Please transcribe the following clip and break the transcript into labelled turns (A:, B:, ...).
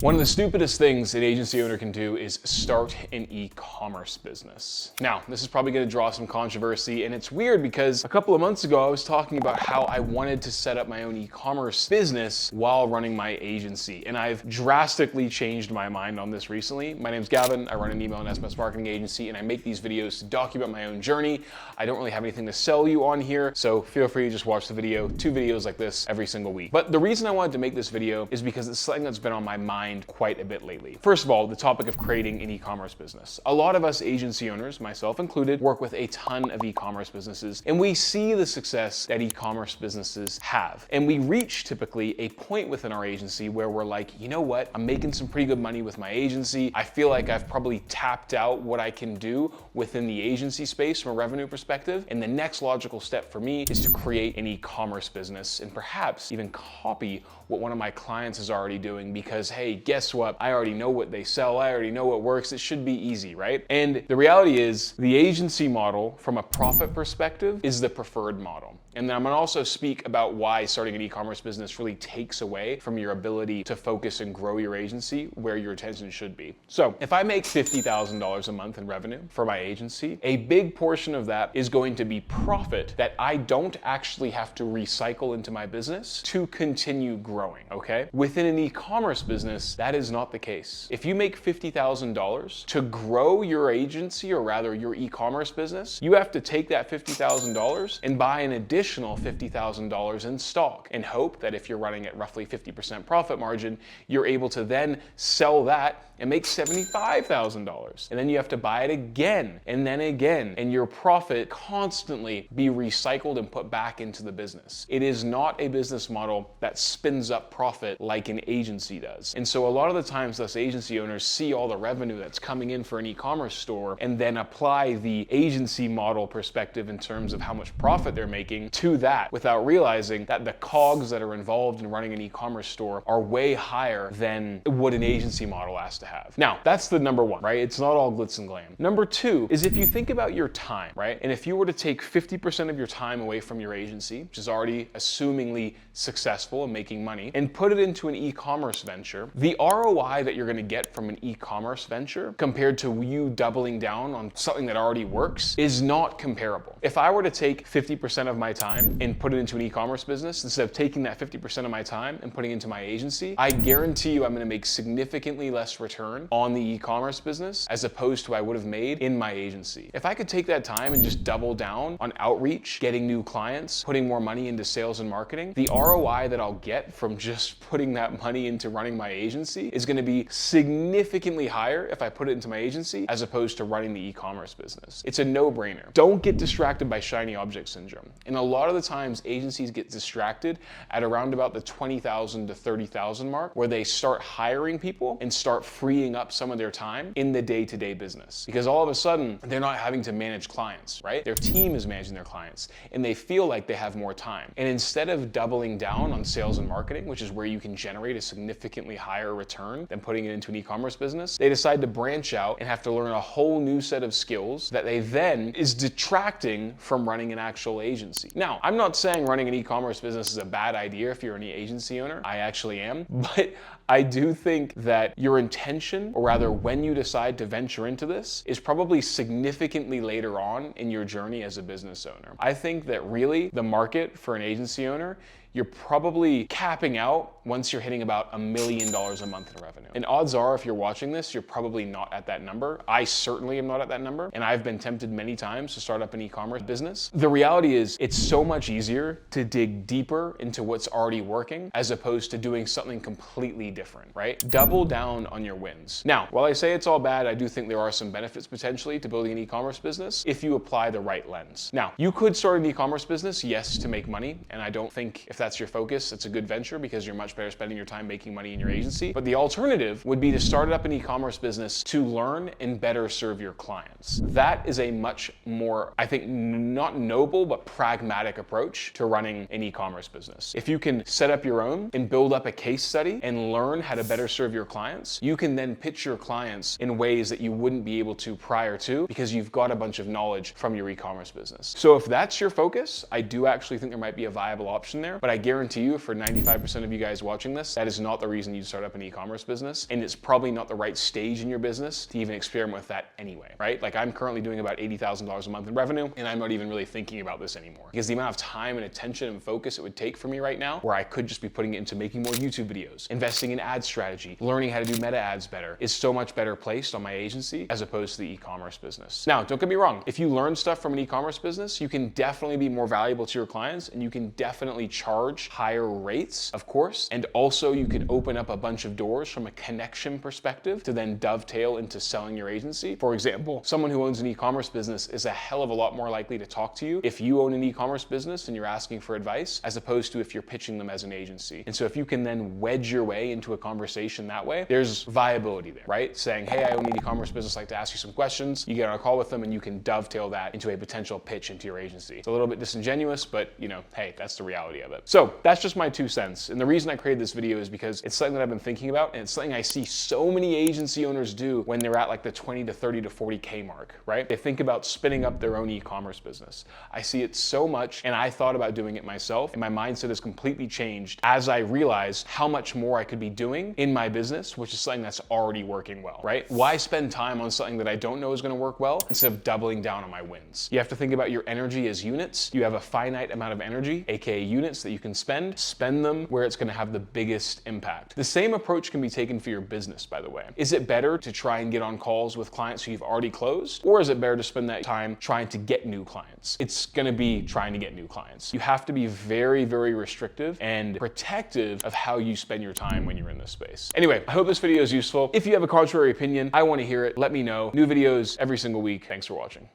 A: One of the stupidest things an agency owner can do is start an e-commerce business. Now, this is probably going to draw some controversy, and it's weird because a couple of months ago I was talking about how I wanted to set up my own e-commerce business while running my agency, and I've drastically changed my mind on this recently. My name's Gavin, I run an email and SMS marketing agency, and I make these videos to document my own journey. I don't really have anything to sell you on here, so feel free to just watch the video, 2 videos like this every single week. But the reason I wanted to make this video is because it's something that's been on my mind quite a bit lately. First of all, the topic of creating an e-commerce business. A lot of us agency owners, myself included, work with a ton of e-commerce businesses, and we see the success that e-commerce businesses have. And we reach typically a point within our agency where we're like, you know what, I'm making some pretty good money with my agency. I feel like I've probably tapped out what I can do within the agency space from a revenue perspective. And the next logical step for me is to create an e-commerce business and perhaps even copy what one of my clients is already doing, because hey, guess what? I already know what they sell. I already know what works. It should be easy, right? And the reality is the agency model from a profit perspective is the preferred model. And then I'm gonna also speak about why starting an e-commerce business really takes away from your ability to focus and grow your agency where your attention should be. So if I make $50,000 a month in revenue for my agency, a big portion of that is going to be profit that I don't actually have to recycle into my business to continue growing, okay? Within an e-commerce business, that is not the case. If you make $50,000 to grow your agency, or rather your e-commerce business, you have to take that $50,000 and buy an additional $50,000 in stock and hope that if you're running at roughly 50% profit margin, you're able to then sell that and make $75,000. And then you have to buy it again and then again, and your profit constantly be recycled and put back into the business. It is not a business model that spins up profit like an agency does. And so a lot of the times us agency owners see all the revenue that's coming in for an e-commerce store and then apply the agency model perspective in terms of how much profit they're making to that, without realizing that the cogs that are involved in running an e-commerce store are way higher than what an agency model has to have. Now, that's the number one, right? It's not all glitz and glam. Number two is if you think about your time, right? And if you were to take 50% of your time away from your agency, which is already assumingly successful and making money, and put it into an e-commerce venture, the ROI that you're gonna get from an e-commerce venture compared to you doubling down on something that already works is not comparable. If I were to take 50% of my time and put it into an e-commerce business, instead of taking that 50% of my time and putting it into my agency, I guarantee you I'm gonna make significantly less return on the e-commerce business as opposed to I would have made in my agency. If I could take that time and just double down on outreach, getting new clients, putting more money into sales and marketing, the ROI that I'll get from just putting that money into running my agency is gonna be significantly higher if I put it into my agency as opposed to running the e-commerce business. It's a no-brainer. Don't get distracted by shiny object syndrome. And a lot of the times agencies get distracted at around about the 20,000 to 30,000 mark, where they start hiring people and start freeing up some of their time in the day-to-day business. Because all of a sudden, they're not having to manage clients, right? Their team is managing their clients, and they feel like they have more time. And instead of doubling down on sales and marketing, which is where you can generate a significantly higher return than putting it into an e-commerce business, they decide to branch out and have to learn a whole new set of skills that they then is detracting from running an actual agency. Now, I'm not saying running an e-commerce business is a bad idea if you're an agency owner. I actually am, but I do think that your intention, or rather when you decide to venture into this, is probably significantly later on in your journey as a business owner. I think that really the market for an agency owner, you're probably capping out once you're hitting about $1 million a month in revenue. And odds are, if you're watching this, you're probably not at that number. I certainly am not at that number, and I've been tempted many times to start up an e-commerce business. The reality is it's so much easier to dig deeper into what's already working as opposed to doing something completely different, right? Double down on your wins. Now, while I say it's all bad, I do think there are some benefits potentially to building an e-commerce business if you apply the right lens. Now, you could start an e-commerce business, yes, to make money, and I don't think if that's your focus, it's a good venture because you're much better spending your time making money in your agency. But the alternative would be to start up an e-commerce business to learn and better serve your clients. That is a much more, I think, not noble, but pragmatic approach to running an e-commerce business. If you can set up your own and build up a case study and learn learn how to better serve your clients, you can then pitch your clients in ways that you wouldn't be able to prior to, because you've got a bunch of knowledge from your e-commerce business. So if that's your focus, I do actually think there might be a viable option there, but I guarantee you for 95% of you guys watching this, that is not the reason you start up an e-commerce business, and it's probably not the right stage in your business to even experiment with that anyway, right? Like I'm currently doing about $80,000 a month in revenue, and I'm not even really thinking about this anymore because the amount of time and attention and focus it would take for me right now, where I could just be putting it into making more YouTube videos, investing in ad strategy, learning how to do meta ads better, is so much better placed on my agency as opposed to the e-commerce business. Now, don't get me wrong. If you learn stuff from an e-commerce business, you can definitely be more valuable to your clients, and you can definitely charge higher rates, of course. And also you can open up a bunch of doors from a connection perspective to then dovetail into selling your agency. For example, someone who owns an e-commerce business is a hell of a lot more likely to talk to you if you own an e-commerce business and you're asking for advice, as opposed to if you're pitching them as an agency. And so if you can then wedge your way into a conversation that way, there's viability there, right? Saying, hey, I own an e-commerce business, I'd like to ask you some questions. You get on a call with them and you can dovetail that into a potential pitch into your agency. It's a little bit disingenuous, but hey, that's the reality of it. So that's just my 2 cents. And the reason I created this video is because it's something that I've been thinking about, and it's something I see so many agency owners do when they're at like the 20 to 30 to 40K mark, right? They think about spinning up their own e-commerce business. I see it so much, and I thought about doing it myself, and my mindset has completely changed as I realized how much more I could be doing in my business, which is something that's already working well, right? Why spend time on something that I don't know is going to work well instead of doubling down on my wins? You have to think about your energy as units. You have a finite amount of energy, aka units, that you can spend them where it's going to have the biggest impact. The same approach can be taken for your business, by the way. Is it better to try and get on calls with clients who you've already closed, or is it better to spend that time trying to get new clients? It's going to be trying to get new clients. You have to be very, very restrictive and protective of how you spend your time when you're in this space. Anyway, I hope this video is useful. If you have a contrary opinion, I want to hear it. Let me know. New videos every single week. Thanks for watching.